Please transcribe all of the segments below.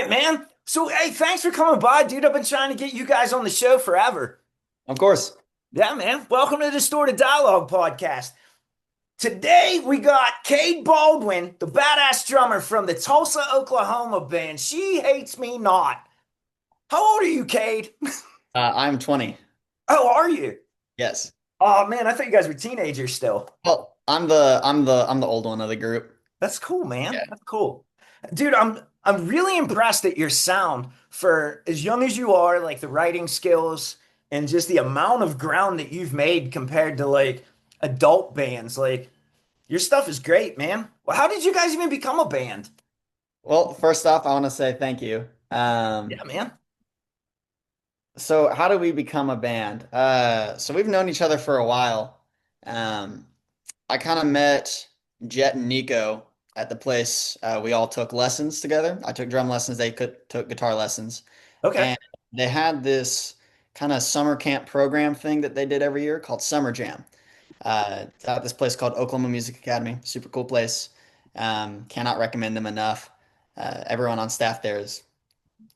right, man. So, hey, thanks for coming by, dude. I've been trying to get you guys on the show forever. Of course. Yeah, man. Welcome to the Distorted Dialogue podcast. Today we got Cade Baldwin, the badass drummer from the Tulsa, Oklahoma band She Hates Me Not. How old are you, Cade? I'm 20. How are you? Yes. Oh man, I thought you guys were teenagers still. Well, I'm the old one of the group. That's cool, man. Yeah. That's cool. Dude, I'm really impressed at your sound for as young as you are, like the writing skills and just the amount of ground that you've made compared to like adult bands. Like your stuff is great, man. Well, how did you guys even become a band? Well, first off, I want to say thank you. Yeah, man. So how did we become a band? So we've known each other for a while. Um, I kind of met Jet and Nico at the place we all took lessons together. I took drum lessons, took guitar lessons, Okay. and they had this kind of summer camp program thing that they did every year called Summer Jam. It's at this place called Oklahoma Music Academy. Super cool place. Cannot recommend them enough. Everyone on staff there is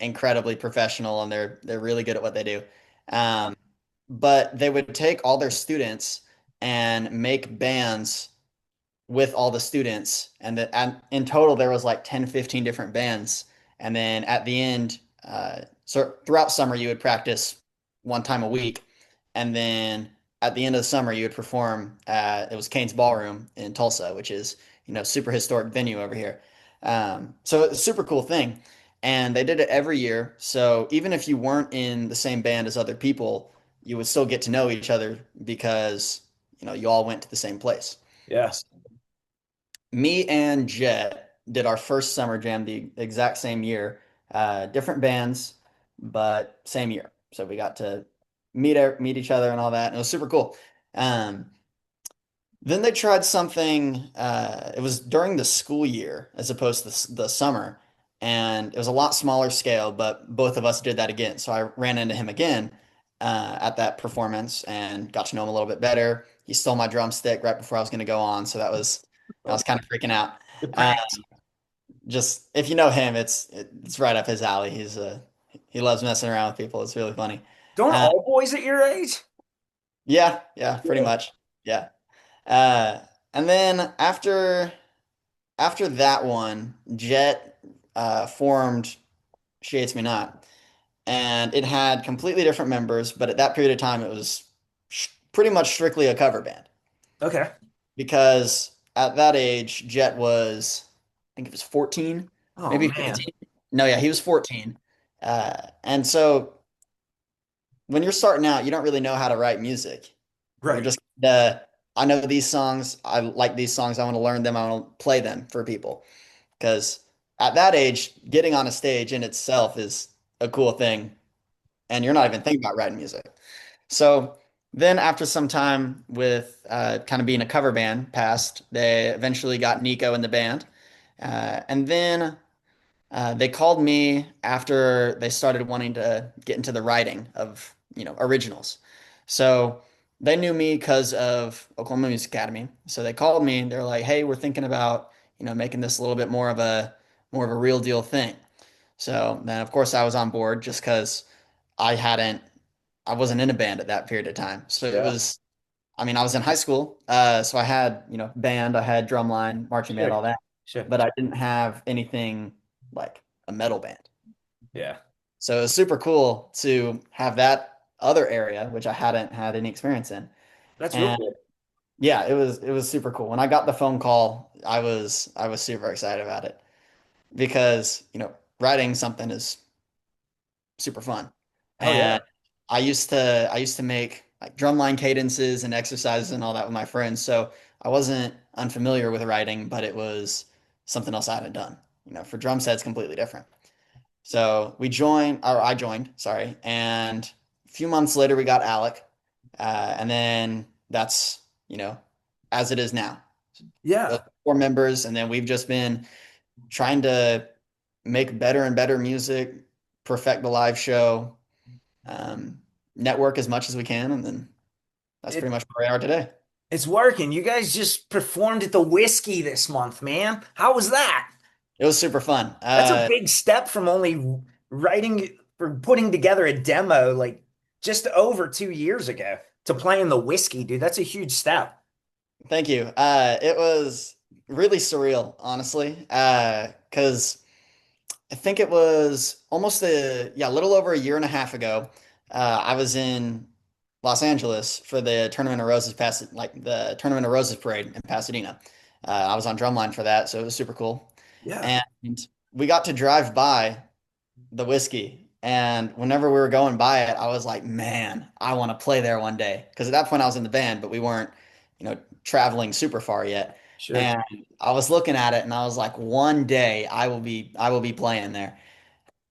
incredibly professional and they're really good at what they do. Um, but they would take all their students and make bands with all the students, and in total there was like 10, 15 different bands. And then at the end, so throughout summer you would practice one time a week, and then at the end of the summer you would perform at it was Cade's Ballroom in Tulsa, which is super historic venue over here. So it's a super cool thing, and they did it every year. So even if you weren't in the same band as other people, you would still get to know each other because you all went to the same place. Yeah. Me and Jet did our first summer jam the exact same year. Different bands, but same year. So we got to meet each other and all that. And it was super cool. Um, then they tried something. It was during the school year as opposed to the summer, and it was a lot smaller scale. But both of us did that again. So I ran into him again at that performance and got to know him a little bit better. He stole my drumstick right before I was going to go on, so I was kind of freaking out. The Uh, pranks. just if you know him, it's right up his alley. He loves messing around with people. It's really funny. Don't Uh, all boys at your age? yeah, pretty Yeah. much. Yeah. Uh, and then after that one, Jet formed She Hates Me Not, and it had completely different members. But at that period of time, it was pretty much strictly a cover band Okay. because at that age, Jet was, I think it was 14, Oh maybe man. 15. No, yeah, he was 14. And so when you're starting out, you don't really know how to write music. You're Right. just, I know these songs. I like these songs. I want to learn them. I want to play them for people. Because at that age, getting on a stage in itself is a cool thing. And you're not even thinking about writing music. So then after some time with kind of being a cover band passed, they eventually got Nico in the band. And then they called me after they started wanting to get into the writing of, originals. So they knew me because of Oklahoma Music Academy. So they called me and they're like, "Hey, we're thinking about, making this a little bit more of a real deal thing." So then of course I was on board just because I hadn't I wasn't in a band at that period of time. So it Yeah. was, I mean, I was in high school. So I had, band, I had drumline, marching band, Sure. all that, Sure. but I didn't have anything like a metal band. Yeah. So it was super cool to have that other area, which I hadn't had any experience in. That's real And cool. yeah, it was super cool. When I got the phone call, I was super excited about it because, writing something is super fun. Oh And yeah. I used to make like drumline cadences and exercises and all that with my friends. So I wasn't unfamiliar with writing, but it was something else I hadn't done. For drum sets, completely different. So I joined, sorry, and a few months later we got Alec, and then that's as it is now. Those Yeah. 4 members, and then we've just been trying to make better and better music, perfect the live show, um, network as much as we can, and then that's It pretty much where we are today. it's working. You guys just performed at the Whiskey this month, man. How was that? It was super fun. That's a big step from only writing or putting together a demo like just over 2 years ago to playing the whiskey, dude. That's a huge step. Thank you. It was really surreal, honestly, because I think it was a little over a year and a half ago. I was in Los Angeles for the Tournament of Roses parade in Pasadena. I was on drumline for that, so it was super cool. Yeah, And we got to drive by the whiskey. And whenever we were going by it, I was like, man, I want to play there one day. Because at that point I was in the band, but we weren't, traveling super far yet. sure. And I was looking at it and I was like, one day I will be playing there.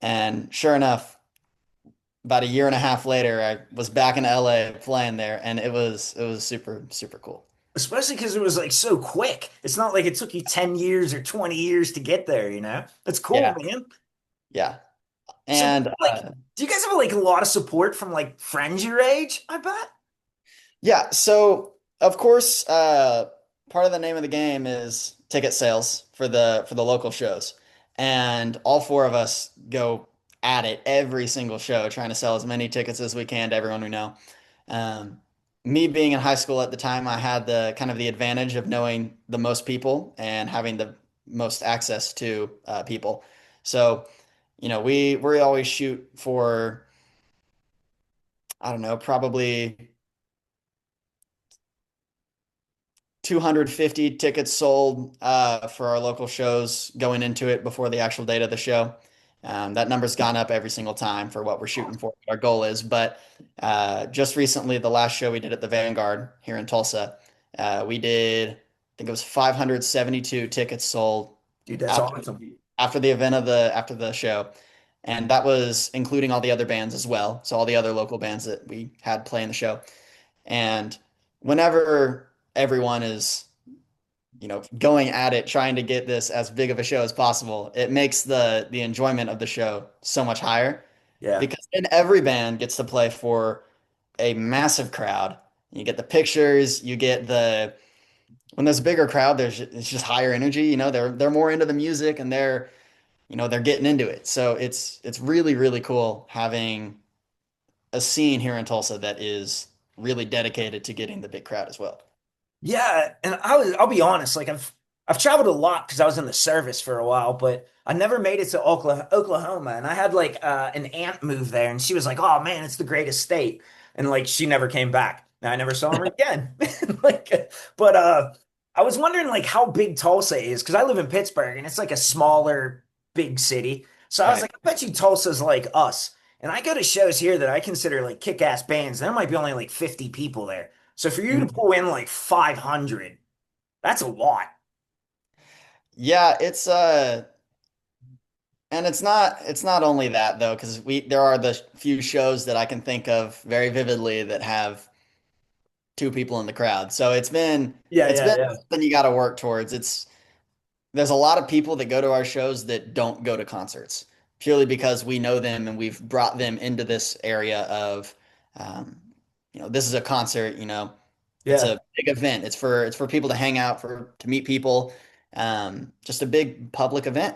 And sure enough, about a year and a half later, I was back in LA playing there, and it was super, super cool. Especially because it was like so quick. It's not like it took you 10 years or 20 years to get there, you know? That's cool, Yeah, man. yeah. So And like, do you guys have like a lot of support from like friends your age? I bet. yeah, so of course, part of the name of the game is ticket sales for the local shows, and all four of us go at it every single show, trying to sell as many tickets as we can to everyone we know. Um, Me being in high school at the time, I had the kind of the advantage of knowing the most people and having the most access to people. So, we always shoot for, I don't know, probably 250 tickets sold for our local shows going into it before the actual date of the show. That number's gone up every single time for what we're shooting for, what our goal is. But just recently, the last show we did at the Vanguard here in Tulsa, we did, I think it was 572 tickets sold Dude, that's after awesome. after the event of the after the show. And that was including all the other bands as well. So all the other local bands that we had playing the show. And whenever everyone is, going at it, trying to get this as big of a show as possible, it makes the enjoyment of the show so much higher Yeah. because then every band gets to play for a massive crowd. You get the pictures, you get the when there's a bigger crowd, it's just higher energy, they're more into the music and they're getting into it. So it's really, really cool having a scene here in Tulsa that is really dedicated to getting the big crowd as well. Yeah, and I'll be honest, like I've traveled a lot because I was in the service for a while, but I never made it to Oklahoma, and I had like an aunt move there, and she was like, "Oh man, it's the greatest state," and like she never came back. And I never saw her again. Like, but I was wondering like how big Tulsa is because I live in Pittsburgh, and it's like a smaller big city. So I was Right. like, I bet you Tulsa's like us. And I go to shows here that I consider like kick-ass bands. There might be only like 50 people there. So for you to Mhm. pull in like 500, that's a lot. Yeah, and it's not only that though, because we there are the few shows that I can think of very vividly that have two people in the crowd. So it's been Yeah, it's yeah, been yeah. something you got to work towards. There's a lot of people that go to our shows that don't go to concerts purely because we know them and we've brought them into this area of, um, this is a concert, it's Yeah. a big event. It's for people to hang out, to meet people, just a big public event.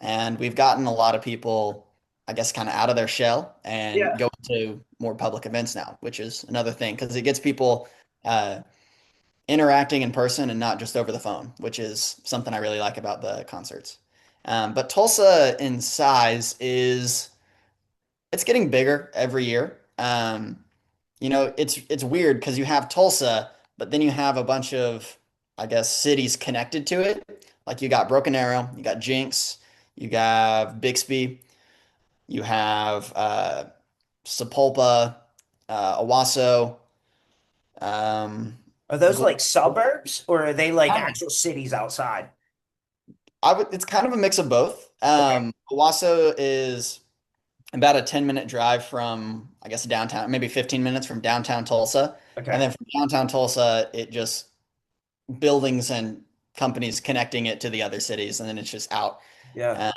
And we've gotten a lot of people, I guess, kind of out of their shell and Yeah. go to more public events now, which is another thing because it gets people uh, interacting in person and not just over the phone, which is something I really like about the concerts. But Tulsa in size it's getting bigger every year. It's weird because you have Tulsa, but then you have a bunch of, I guess, cities connected to it. Like you got Broken Arrow, you got Jinx, you got Bixby, you have Sapulpa, Owasso, um, Are those Glen- like suburbs or are they like actual cities outside? It's kind of a mix of both. Okay. Owasso is about a 10-minute drive from, I guess, downtown, maybe 15 minutes from downtown Tulsa. And Okay. then from downtown Tulsa, it just buildings and companies connecting it to the other cities, and then it's just out. Yeah. Uh,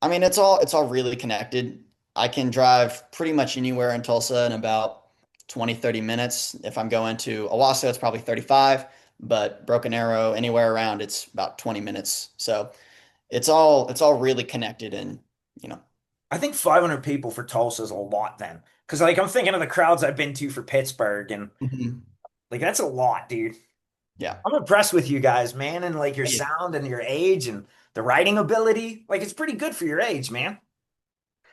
I mean, it's all really connected. I can drive pretty much anywhere in Tulsa in about 20, 30 minutes. If I'm going to Owasso, it's probably 35, but Broken Arrow, anywhere around, it's about 20 minutes. So it's all really connected and you know. I think 500 people for Tulsa is a lot then. Because like I'm thinking of the crowds I've been to for Pittsburgh and Mhm. like that's a lot, dude. Yeah. I'm impressed with you guys, man, and like your Thank you. sound and your age and the writing ability. Like it's pretty good for your age, man.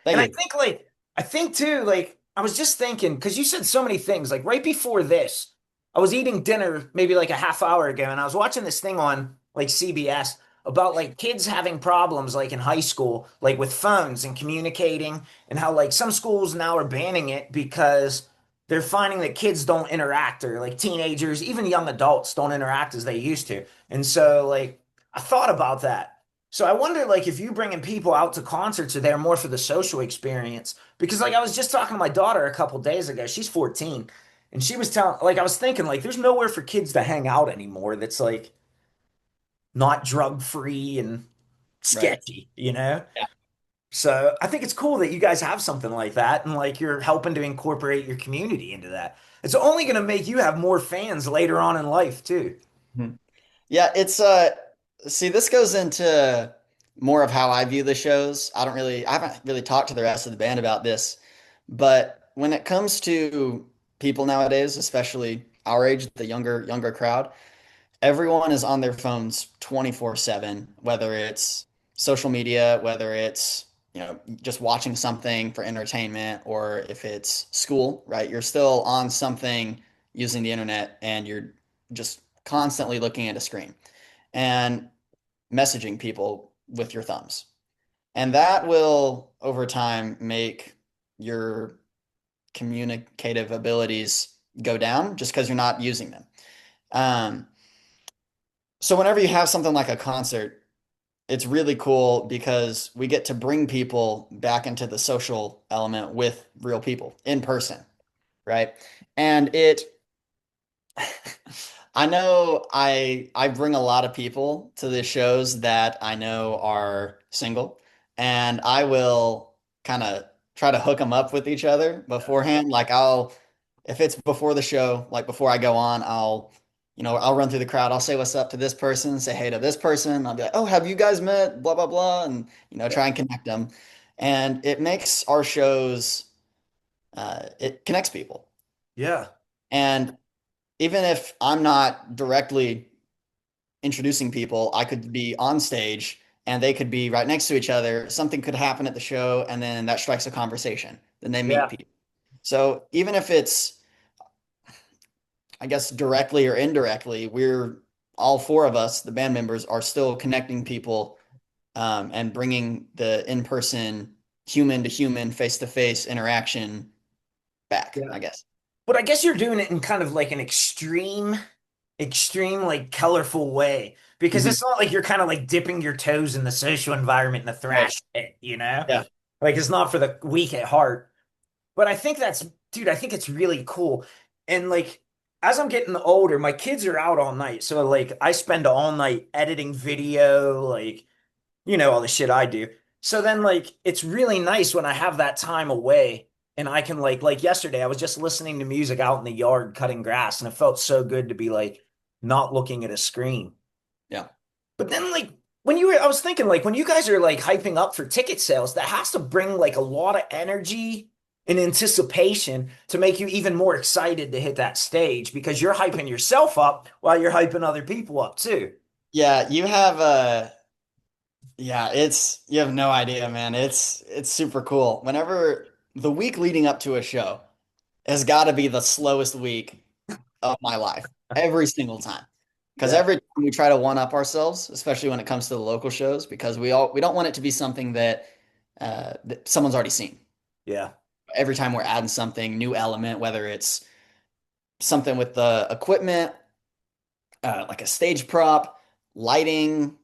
Thank And you. I think too, like I was just thinking, because you said so many things, like right before this, I was eating dinner maybe like a half hour ago, and I was watching this thing on like CBS about like kids having problems like in high school, like with phones and communicating, and how like some schools now are banning it because they're finding that kids don't interact or like teenagers, even young adults don't interact as they used to. And so like I thought about that. So I wonder, like, if you bringing people out to concerts are there more for the social experience? Because, like, I was just talking to my daughter a couple days ago. She's 14, and she was telling, like, I was thinking, like, there's nowhere for kids to hang out anymore that's like not drug free and Right. sketchy, you know? Yeah. So I think it's cool that you guys have something like that, and like you're helping to incorporate your community into that. It's only going to make you have more fans later on in life, too. Mhm. Yeah, it's see, this goes into more of how I view the shows. I haven't really talked to the rest of the band about this, but when it comes to people nowadays, especially our age, the younger crowd, everyone is on their phones 24/7, whether it's social media, whether it's, just watching something for entertainment, or if it's school, right? You're still on something using the internet and you're just constantly looking at a screen and messaging people with your thumbs. And that will over time make your communicative abilities go down just because you're not using them. Um, so whenever you have something like a concert, it's really cool because we get to bring people back into the social element with real people in person, right? And it I know I bring a lot of people to the shows that I know are single, and I will kind of try to hook them up with each other beforehand. Like if it's before the show, like before I go on, I'll run through the crowd. I'll say what's up to this person, say hey to this person. I'll be like, oh, have you guys met? Blah blah blah, and Yeah. try and connect them. And it makes our shows, it connects people. Yeah. And even if I'm not directly introducing people, I could be on stage and they could be right next to each other. Something could happen at the show, and then that strikes a conversation. Then they meet Yeah. people. So even if it's, I guess, directly or indirectly, we're all four of us, the band members, are still connecting people, and bringing the in-person, human to human, face-to-face interaction back, Yeah. I guess. But I guess you're doing it in kind of like an extreme, like colorful way because Mhm. it's not like you're kind of like dipping your toes in the social environment in the Right. thrash pit, you know? Yeah. Like it's not for the weak at heart. But I think dude, I think it's really cool. And like, as I'm getting older, my kids are out all night. So like, I spend all night editing video, like, all the shit I do. So then like it's really nice when I have that time away and I can like yesterday I was just listening to music out in the yard cutting grass and it felt so good to be like not looking at a screen. Yeah. But then like I was thinking like when you guys are like hyping up for ticket sales, that has to bring like a lot of energy and anticipation to make you even more excited to hit that stage because you're hyping yourself up while you're hyping other people up too. Yeah, you have yeah, you have no idea, man. It's super cool. Whenever the week leading up to a show has got to be the slowest week of my life every single time. Because Yeah. every time we try to one up ourselves, especially when it comes to the local shows, because we don't want it to be something that someone's already seen. Yeah. Every time we're adding something new element, whether it's something with the equipment, like a stage prop, lighting,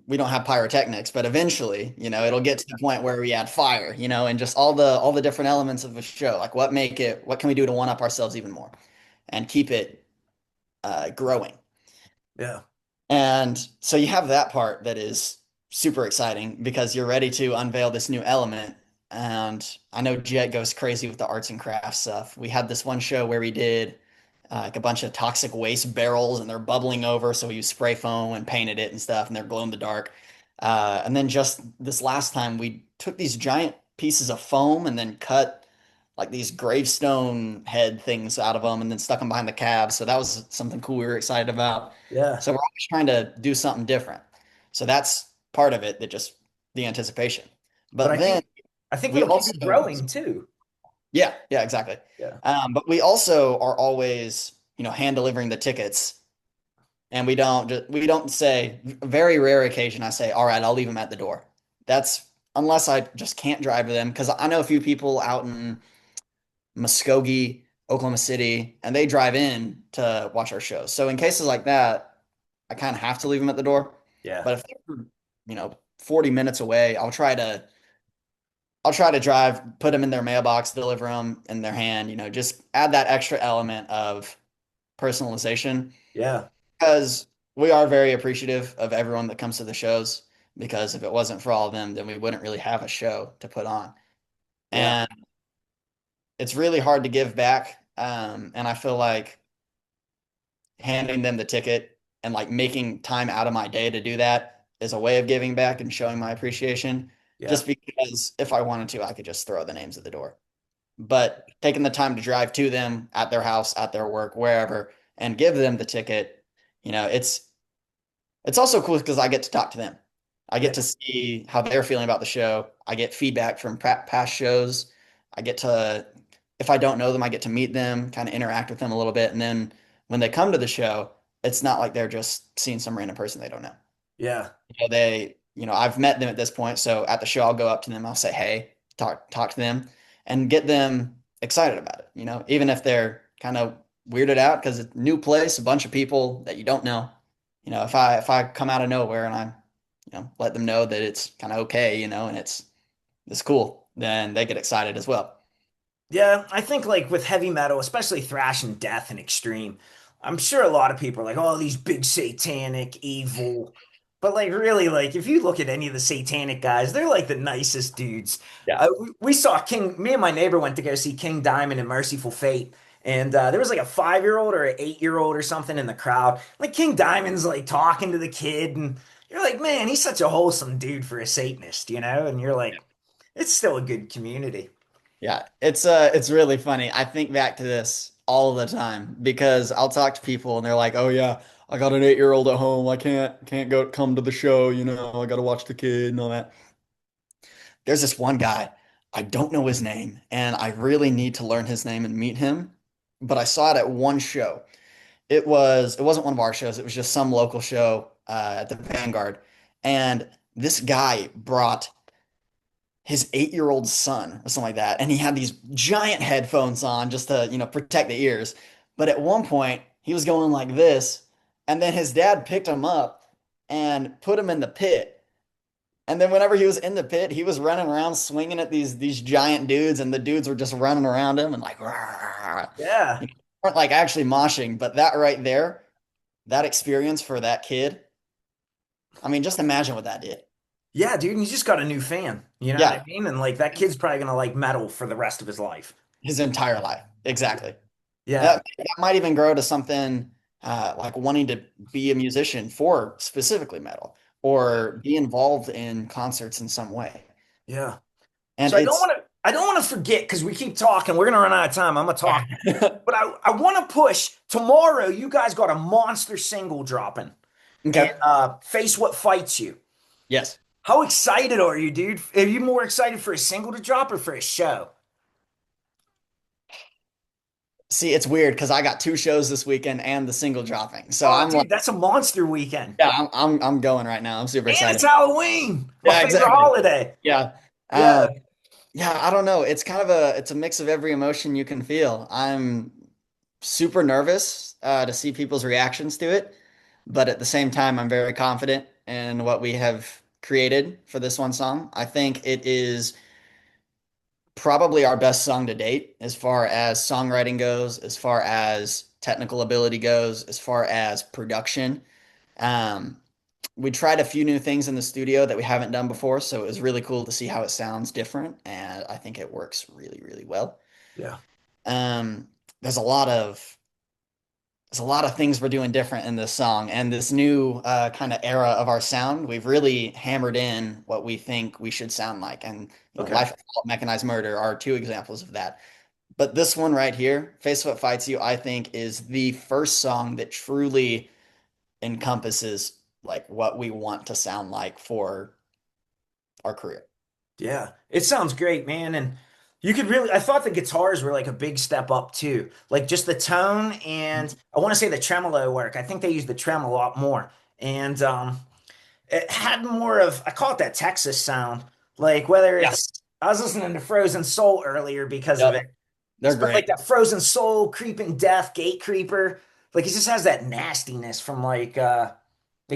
we don't have pyrotechnics, but eventually, it'll get to the point where we add fire, and just all the different elements of a show. Like what can we do to one up ourselves even more and keep it growing? Yeah. And so you have that part that is super exciting because you're ready to unveil this new element. And I know Jet goes crazy with the arts and crafts stuff. We had this one show where we did like a bunch of toxic waste barrels and they're bubbling over. So we used spray foam and painted it and stuff, and they're glow in the dark. And then just this last time, we took these giant pieces of foam and then cut like these gravestone head things out of them and then stuck them behind the cab. So that was something cool we were excited about. Yeah. So we're always trying to do something different. So that's part of it, that just the anticipation. But But then I think we it'll keep it also, growing too. yeah, yeah, exactly. Yeah. But we also are always, hand delivering the tickets, and we don't say, very rare occasion I say, all right, I'll leave them at the door. That's unless I just can't drive to them, because I know a few people out in Muskogee, Oklahoma City, and they drive in to watch our shows. So in cases like that, I kind of have to leave them at the door. Yeah. But if they're, 40 minutes away, I'll try to drive, put them in their mailbox, deliver them in their hand, just add that extra element of personalization, Yeah. because we are very appreciative of everyone that comes to the shows, because if it wasn't for all of them, then we wouldn't really have a show to put on. Yeah. And it's really hard to give back. And I feel like handing them the ticket and like making time out of my day to do that is a way of giving back and showing my appreciation. Yeah. Just because if I wanted to, I could just throw the names at the door. But taking the time to drive to them at their house, at their work, wherever, and give them the ticket, it's also cool because I get to talk to them. I Yeah. get to see how they're feeling about the show. I get feedback from past shows. I get to, if I don't know them, I get to meet them, kind of interact with them a little bit. And then when they come to the show, it's not like they're just seeing some random person they don't know. Yeah. I've met them at this point. So at the show, I'll go up to them, I'll say, hey, talk to them and get them excited about it. Even if they're kind of weirded out because it's a new place, a bunch of people that you don't know. If I come out of nowhere and I, let them know that it's kind of okay, and it's cool, then they get excited as well. Yeah, I think like with heavy metal, especially thrash and death and extreme, I'm sure a lot of people are like, oh, these big satanic evil. But like really, like if you look at any of the satanic guys, they're like the nicest dudes. Yeah. We saw me and my neighbor went to go see King Diamond and Merciful Fate. And there was like a 5-year-old or an 8-year-old or something in the crowd. Like King Diamond's like talking to the kid, and you're like, man, he's such a wholesome dude for a Satanist, you know? And you're like, it's still a good community. Yeah, it's really funny. I think back to this all the time because I'll talk to people and they're like, "Oh yeah, I got an 8-year-old at home. I can't go come to the show, I got to watch the kid and all that." There's this one guy, I don't know his name, and I really need to learn his name and meet him, but I saw it at one show. It wasn't one of our shows. It was just some local show at the Vanguard, and this guy brought his 8-year-old son or something like that. And he had these giant headphones on just to, protect the ears. But at one point, he was going like this. And then his dad picked him up and put him in the pit. And then whenever he was in the pit, he was running around swinging at these giant dudes, and the dudes were just running around him and like, "Rah." Yeah. Weren't like actually moshing, but that right there, that experience for that kid, I mean, just imagine what that did. Yeah, dude, and you just got a new fan. You know what I Yeah, mean? And like that kid's probably gonna like metal for the rest of his life. his entire life. Exactly. Yeah, That might even grow to something like wanting to be a musician for specifically metal or be involved in concerts in some way. yeah. And So it's I don't want to forget because we keep talking. We're gonna run out of time. I'm gonna talk, but I want to push tomorrow. You guys got a monster single dropping, and okay. face what fights you. Yes. How excited are you, dude? Are you more excited for a single to drop or for a show? See, it's weird because I got two shows this weekend and the single dropping. So Oh, I'm like, dude, that's a monster weekend. yeah, I'm going right now. I'm super And it's excited. Halloween, my Yeah, favorite exactly. holiday. Yeah. Yeah, Um, yeah, I don't know. It's a mix of every emotion you can feel. I'm super nervous to see people's reactions to it, but at the same time, I'm very confident in what we have created for this one song. I think it is probably our best song to date as far as songwriting goes, as far as technical ability goes, as far as production. Um, we tried a few new things in the studio that we haven't done before, so it was really cool to see how it sounds different, and I think it works really, really well. yeah, Um, there's a lot of there's a lot of things we're doing different in this song and this new kind of era of our sound. We've really hammered in what we think we should sound like, and Okay. Life Without Mechanized Murder are two examples of that. But this one right here, Face What Fights You, I think is the first song that truly encompasses like what we want to sound like for our career. Yeah, it sounds great, man. And you could really, I thought the guitars were like a big step up too. Like just the tone and I want to say the tremolo work. I think they use the trem a lot more. And it had more of, I call it that Texas sound. Like whether Yeah. it's, I was listening to Frozen Soul earlier because of Yep. it. They're But like great. that Frozen Soul, Creeping Death, Gate Creeper, like it just has that nastiness from like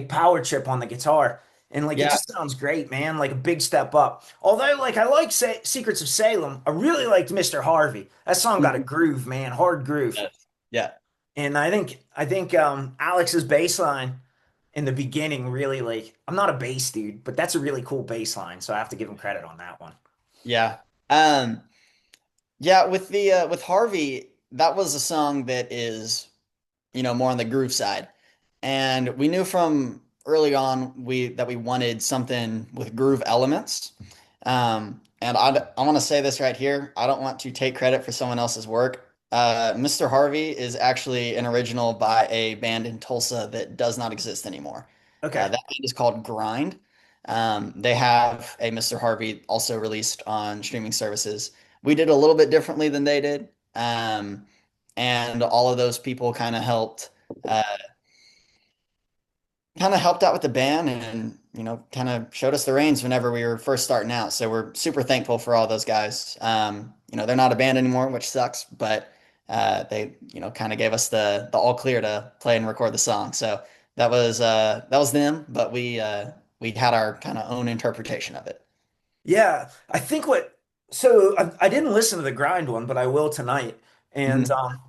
Power Trip on the guitar. And like it Yeah. just sounds great, man. Like a big step up. Although like I like Secrets of Salem, I really liked Mr. Harvey. That song got a Mhm. groove, man, hard groove. Yes. Yeah. And I think Alex's bass line in the beginning really like I'm not a bass dude, but that's a really cool bass line, so I have to give him credit on that one. Yeah. Yeah, with the with Harvey, that was a song that is, more on the groove side. And we knew from early on we wanted something with groove elements. And I want to say this right here. I don't want to take credit for someone else's work. Mr. Harvey is actually an original by a band in Tulsa that does not exist anymore. Okay. That band is called Grind. They have a Mr. Harvey also released on streaming services. We did a little bit differently than they did. And all of those people uh, kind of helped out with the band and kind of showed us the reins whenever we were first starting out. So we're super thankful for all those guys. They're not a band anymore, which sucks, but they kind of gave us the all clear to play and record the song. So that was them, but we had our kind of own interpretation of it. Yeah, I think what so I didn't listen to the grind one, but I will tonight. And Mhm.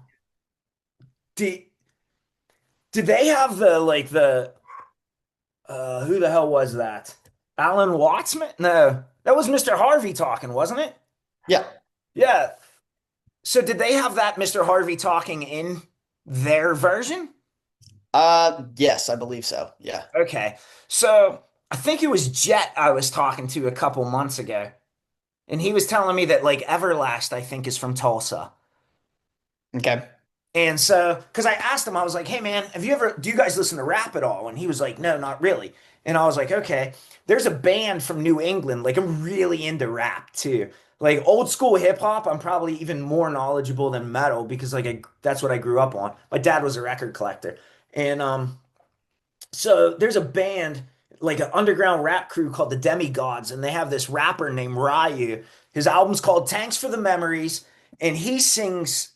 did did they have the like the who the hell was that? Alan Wattsman? No, that was Mr. Harvey talking, wasn't it? Yeah. Yeah. So did they have that Mr. Harvey talking in their version? Yes, I believe so. Yeah. Okay. So I think it was Jet I was talking to a couple months ago, and he was telling me that like Everlast, I think, is from Tulsa. Okay. And so, because I asked him, I was like, hey man, do you guys listen to rap at all? And he was like, no, not really. And I was like, okay, there's a band from New England. Like, I'm really into rap too. Like, old school hip hop, I'm probably even more knowledgeable than metal because, like, that's what I grew up on. My dad was a record collector. And, so there's a band, like an underground rap crew called the Demigods, and they have this rapper named Ryu. His album's called Tanks for the Memories, and he sings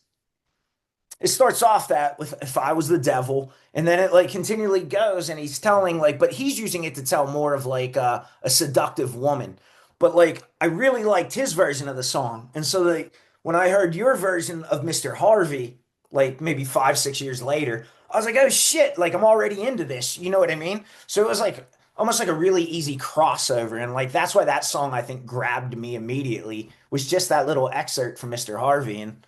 it starts off that with if I was the devil, and then it like continually goes, and he's telling like, but he's using it to tell more of like a seductive woman. But like, I really liked his version of the song, and so like when I heard your version of Mr. Harvey, like maybe 5, 6 years later, I was like, oh shit, like I'm already into this. You know what I mean? So it was like almost like a really easy crossover, and like that's why that song I think grabbed me immediately was just that little excerpt from Mr. Harvey, and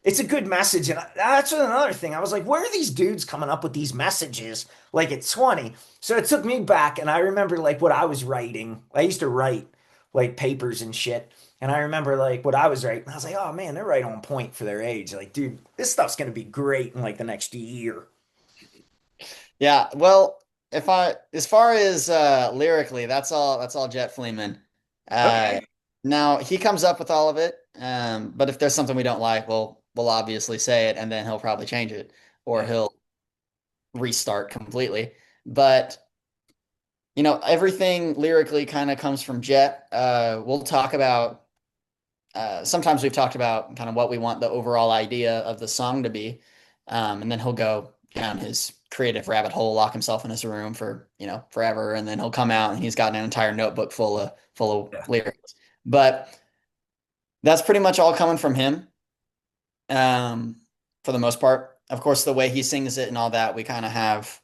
it's a good message. And that's another thing. I was like, where are these dudes coming up with these messages like at 20? So it took me back, and I remember like what I was writing. I used to write like papers and shit. And I remember like what I was writing. I was like, oh man, they're right on point for their age. Like, dude, this stuff's gonna be great in like the next year. Yeah, well, if I as far as lyrically, that's all Jet Fleeman. Uh Okay. Now he comes up with all of it. But if there's something we don't like, we'll obviously say it and then he'll probably change it or Yeah. he'll restart completely. But everything lyrically kind of comes from Jet. We'll talk about sometimes we've talked about kind of what we want the overall idea of the song to be. And then he'll go down his creative rabbit hole, lock himself in his room for, forever. And then he'll come out and he's got an entire notebook full of Yeah. lyrics. But that's pretty much all coming from him, for the most part. Of course, the way he sings it and all that, we kind of have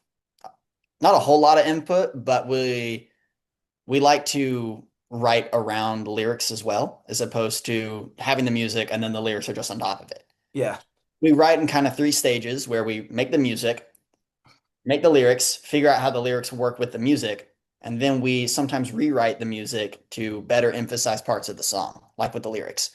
not a whole lot of input, but we like to write around lyrics as well, as opposed to having the music and then the lyrics are just on top of it. Yeah. we write in kind of three stages where we make the music, make the lyrics, figure out how the lyrics work with the music, and then we sometimes rewrite the music to better emphasize parts of the song, like with the lyrics.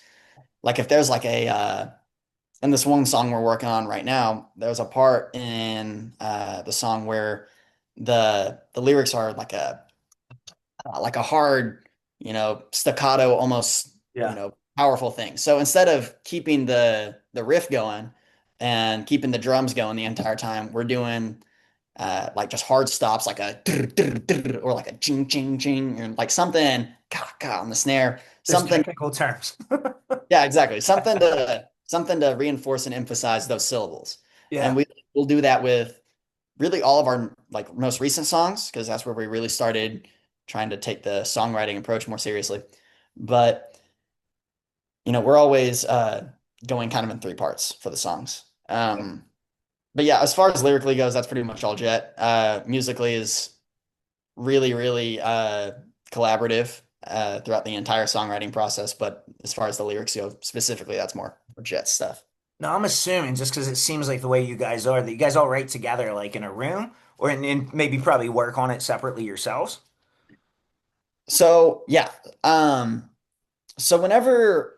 Like if there's like in this one song we're working on right now, there's a part in the song where the lyrics are like a hard, staccato, almost, Yeah. powerful thing. So instead of keeping the riff going and keeping the drums going the entire time, we're doing like just hard stops, like a or like a ching ching ching, or like something ka ka on the snare, There's something. technical terms. Yeah, exactly. Something to reinforce and emphasize those syllables. And Yeah. we'll do that with really all of our like most recent songs because that's where we really started trying to take the songwriting approach more seriously. But we're always going kind of in three parts for the songs. But yeah, as far as lyrically goes, that's pretty much all Jet. Musically is really, really collaborative throughout the entire songwriting process. But as far as the lyrics go, specifically, that's more Jet stuff. No, I'm assuming just because it seems like the way you guys are that you guys all write together like in a room or in maybe probably work on it separately yourselves. So yeah, so whenever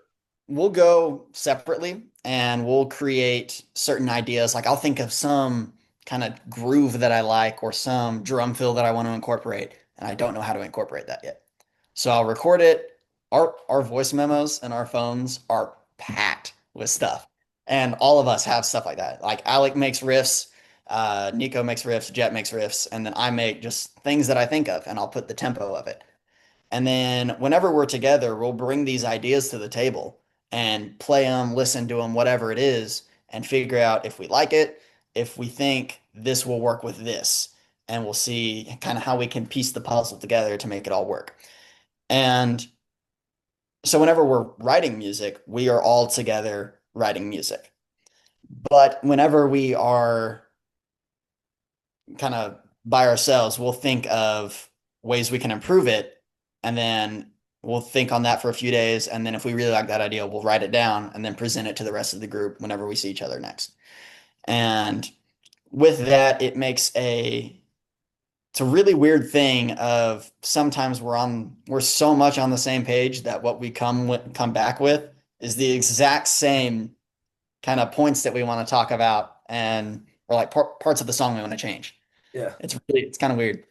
we'll go separately and we'll create certain ideas, like I'll think of some kind of groove that I like or some drum fill that I want to incorporate, and I don't know how to incorporate that yet. So I'll record it. Our voice memos and our phones are packed with stuff. And all of us have stuff like that. Like Alec makes riffs, Nico makes riffs, Jet makes riffs, and then I make just things that I think of and I'll put the tempo of it. And then whenever we're together, we'll bring these ideas to the table and play them, listen to them, whatever it is, and figure out if we like it, if we think this will work with this. And we'll see kind of how we can piece the puzzle together to make it all work. And so whenever we're writing music, we are all together writing music. But whenever we are kind of by ourselves, we'll think of ways we can improve it, and then we'll think on that for a few days. And then if we really like that idea, we'll write it down and then present it to the rest of the group whenever we see each other next. And with that, it's a really weird thing of sometimes we're so much on the same page that what we come back with is the exact same kind of points that we want to talk about and or like parts of the song we want to change. Yeah. It's kind of weird.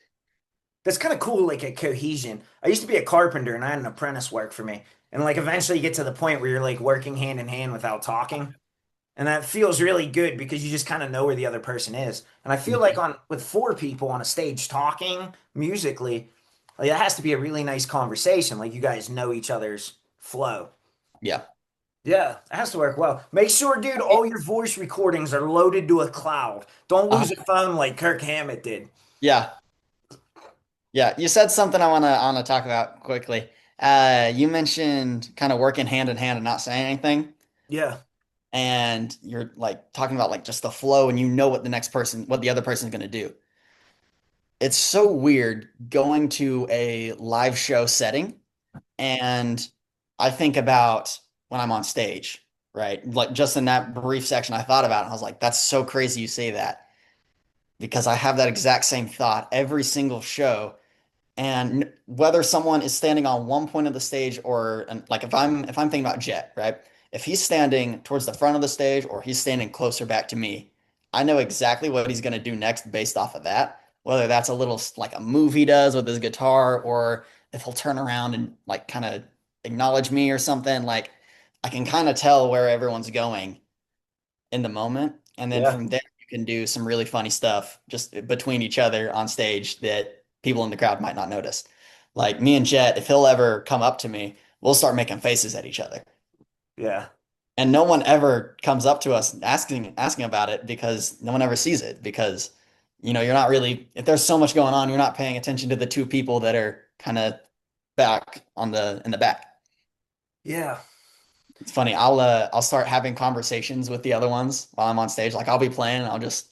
That's kind of cool, like a cohesion. I used to be a carpenter and I had an apprentice work for me. And like eventually you get to the point where you're like working hand in hand without talking. And that feels really good because you just kind of know where the other person is. And I feel like on with four people on a stage talking musically, like that has to be a really nice conversation. Like you guys know each other's flow. Yeah. Yeah, it has to work well. Make sure, dude, all your voice recordings are loaded to a cloud. Don't Uh, lose a phone like Kirk Hammett did. yeah. Yeah. You said something I wanna talk about quickly. You mentioned kind of working hand in hand and not saying anything. Yeah, And you're like talking about like just the flow and you know what the other person's gonna do. It's so weird going to a live show setting and I think about when I'm on stage, right? Like just in that brief section I thought about it, I was like, that's so crazy you say that because I have that exact same thought every single show. And whether someone is standing on one point of the stage or and like if I'm thinking about Jet, right? If he's standing towards the front of the stage or he's standing closer back to me, I know exactly what he's going to do next based off of that. Whether that's a little like a move he does with his guitar or if he'll turn around and like kind of acknowledge me or something, like I can kind of tell where everyone's going in the moment. And then yeah, from there, you can do some really funny stuff just between each other on stage that people in the crowd might not notice. Like me and Jet, if he'll ever come up to me, we'll start making faces at each other. yeah, And no one ever comes up to us asking about it because no one ever sees it because you're not really if there's so much going on, you're not paying attention to the two people that are kind of back on the in the back. yeah. It's funny. I'll start having conversations with the other ones while I'm on stage. Like I'll be playing and I'll just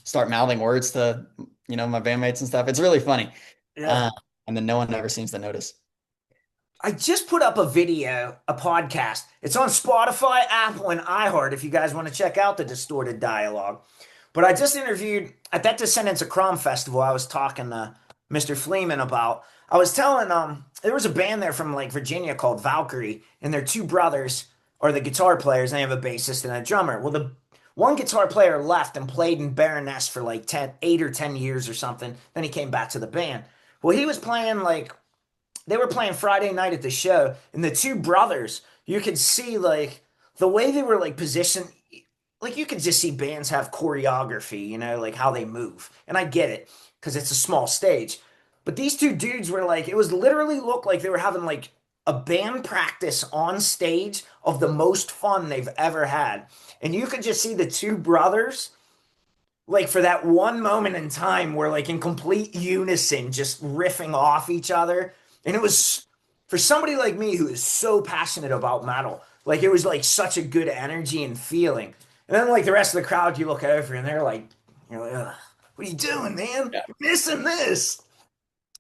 start mouthing words to my bandmates and stuff. It's really funny. Yeah. Uh, and then no one ever seems to notice. I just put up a video, a podcast. It's on Spotify, Apple, and iHeart if you guys want to check out the distorted dialogue. But I just interviewed at that Descendants of Crom festival I was talking to Mr. Fleeman about. I was telling there was a band there from like Virginia called Valkyrie, and their two brothers are the guitar players, and they have a bassist and a drummer. Well, the one guitar player left and played in Baroness for like 8 or 10 years or something. Then he came back to the band. Well, he was playing like they were playing Friday night at the show, and the two brothers, you could see like the way they were like positioned. Like you could just see bands have choreography, like how they move. And I get it because it's a small stage. But these two dudes were like, it was literally looked like they were having like a band practice on stage of the most fun they've ever had. And you could just see the two brothers like for that one moment in time where like in complete unison just riffing off each other, and it was for somebody like me who is so passionate about metal, like it was like such a good energy and feeling. And then like the rest of the crowd, you look over and they're like, you're like, "Ugh, what are you doing, man, Yeah. you're missing this."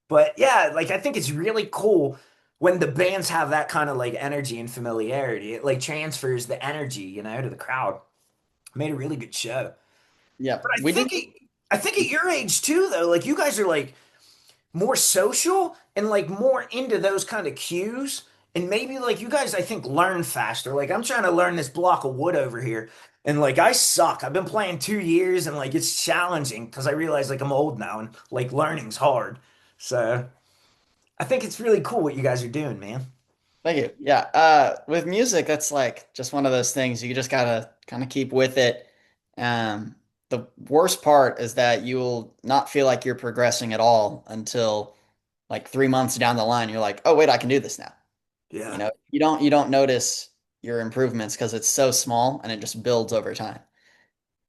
But yeah, like I think it's really cool when the bands have that kind of like energy and familiarity. It like transfers the energy, to the crowd. Made a really good show. Yeah, But I we did. think I think at your age too, though, like you guys are like more social and like more into those kind of cues. And maybe like you guys, I think, learn faster. Like I'm trying to learn this block of wood over here. And like I suck. I've been playing 2 years and like it's challenging because I realize like I'm old now and like learning's hard. So I think it's really cool what you guys are doing, man. Thank you. Yeah. With music, that's like just one of those things you just gotta kind of keep with it. The worst part is that you'll not feel like you're progressing at all until like 3 months down the line. You're like, oh wait, I can do this now. Yeah. You don't notice your improvements because it's so small and it just builds over time.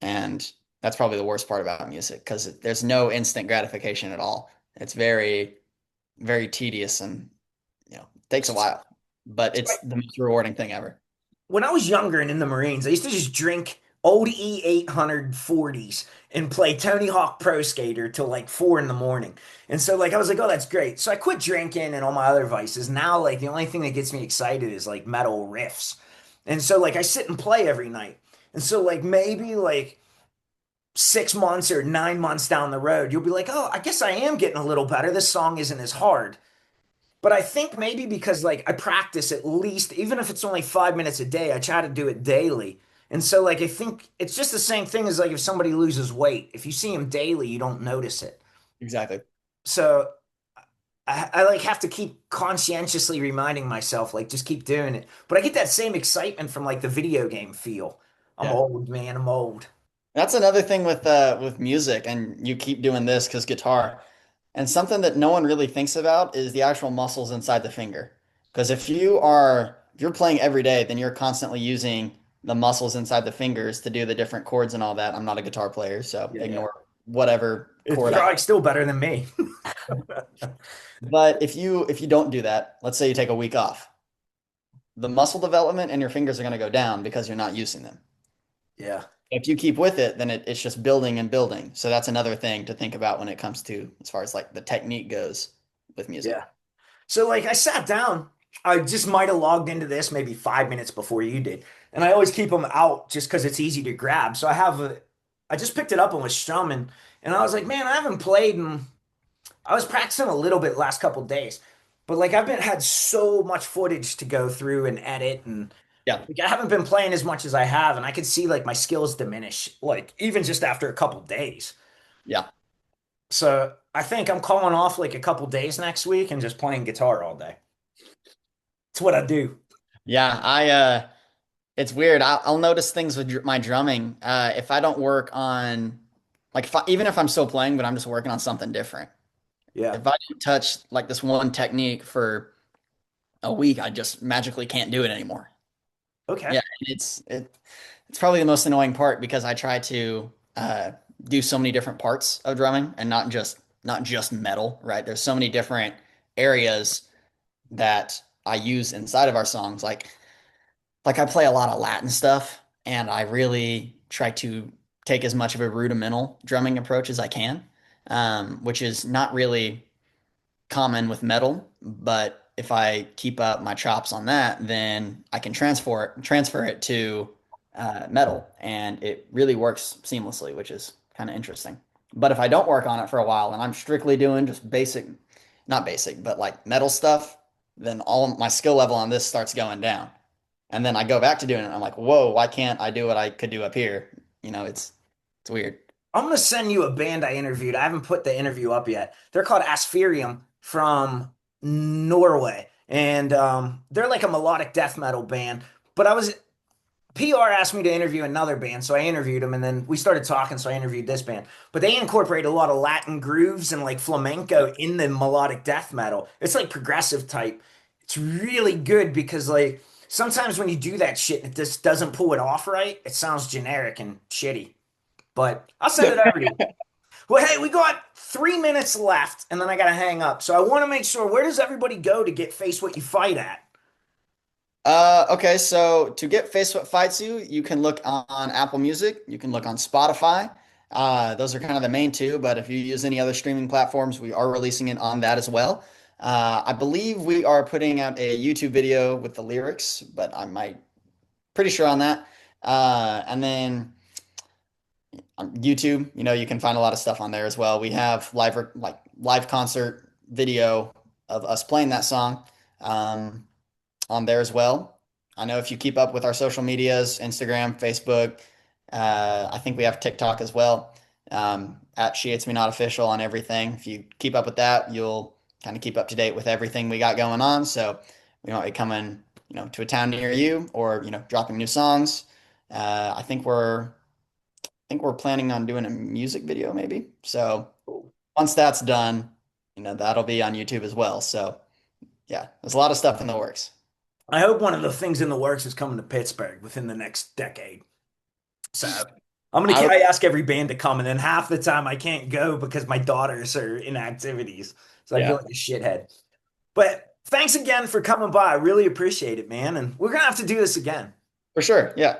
And that's probably the worst part about music because there's no instant gratification at all. It's very, very tedious and takes a while, but it's the most rewarding thing ever. When I was younger and in the Marines, I used to just drink old E840s and play Tony Hawk Pro Skater till like 4 in the morning. And so like I was like, oh, that's great. So I quit drinking and all my other vices. Now like the only thing that gets me excited is like metal riffs. And so like I sit and play every night. And so like maybe like 6 months or 9 months down the road, you'll be like, oh, I guess I am getting a little better. This song isn't as hard. But I think maybe because like I practice at least, even if it's only 5 minutes a day, I try to do it daily. And so like I think it's just the same thing as like if somebody loses weight. If you see them daily, you don't notice it. Exactly. So I like have to keep conscientiously reminding myself, like just keep doing it. But I get that same excitement from like the video game feel. I'm Yeah. old, man. I'm old. That's another thing with music, and you keep doing this because guitar. And something that no one really thinks about is the actual muscles inside the finger. Because if you're playing every day, then you're constantly using the muscles inside the fingers to do the different chords and all that. I'm not a guitar player, so Yeah, yeah. ignore whatever It's chord I. probably still better than me. But if you don't do that, let's say you take a week off, the muscle development and your fingers are going to go down because you're not using them. Yeah. If you keep with it, then it's just building and building. So that's another thing to think about when it comes to as far as like the technique goes with music. Yeah. So like I sat down, I just might have logged into this maybe 5 minutes before you did. And I always keep them out just because it's easy to grab. So I just picked it up and was strumming. And I was like, man, I haven't played and I was practicing a little bit last couple days. But like I've been had so much footage to go through and edit and Yeah, like I haven't been playing as much as I have. And I could see like my skills diminish, like even just after a couple days. yeah, So I think I'm calling off like a couple days next week and just playing guitar all day. It's what I do. yeah. It's weird. I'll notice things with my drumming. If I don't work on, like, even if I'm still playing, but I'm just working on something different. Yeah. If I don't touch like this one technique for a week, I just magically can't do it anymore. Okay. Yeah, and it's probably the most annoying part because I try to do so many different parts of drumming and not just metal, right? There's so many different areas that I use inside of our songs. Like I play a lot of Latin stuff, and I really try to take as much of a rudimental drumming approach as I can, which is not really common with metal, but if I keep up my chops on that, then I can transfer it to metal, and it really works seamlessly, which is kind of interesting. But if I don't work on it for a while and I'm strictly doing just basic, not basic, but like metal stuff, then all my skill level on this starts going down. And then I go back to doing it. And I'm like, whoa, why can't I do what I could do up here? It's weird. I'm gonna send you a band I interviewed. I haven't put the interview up yet. They're called Aspherium from Norway, and they're like a melodic death metal band. But PR asked me to interview another band, so I interviewed them, and then we started talking, so I interviewed this band. But they incorporate a lot of Latin grooves and like flamenco in the melodic death metal. It's like progressive type. It's really good because like sometimes when you do that shit, it just doesn't pull it off right. It sounds generic and shitty. But I'll send it over to you. Well, hey, we got 3 minutes left, and then I gotta hang up. So I want to make sure, where does everybody go to get Face What You Fight at? Okay, so to get Face What Fights You, you can look on Apple Music, you can look on Spotify. Those are kind of the main two, but if you use any other streaming platforms, we are releasing it on that as well. I believe we are putting out a YouTube video with the lyrics, but I might pretty sure on that. And then on YouTube, you can find a lot of stuff on there as well. We have live concert video of us playing that song. On there as well. I know if you keep up with our social medias, Instagram, Facebook, I think we have TikTok as well, at She Hates Me Not Official on everything. If you keep up with that, you'll kind of keep up to date with everything we got going on. So we might be coming, to a town near you or, dropping new songs. I think we're planning on doing a music video maybe. So once that's done, that'll be on YouTube as well. So yeah, there's a lot of stuff in the works. I hope one of the things in the works is coming to Pittsburgh within the next decade. So I would I ask every band to come, and then half the time I can't go because my daughters are in activities. So I feel Yeah, like a shithead. But thanks again for coming by. I really appreciate it, man. And we're gonna have to do this again. for sure. Yeah.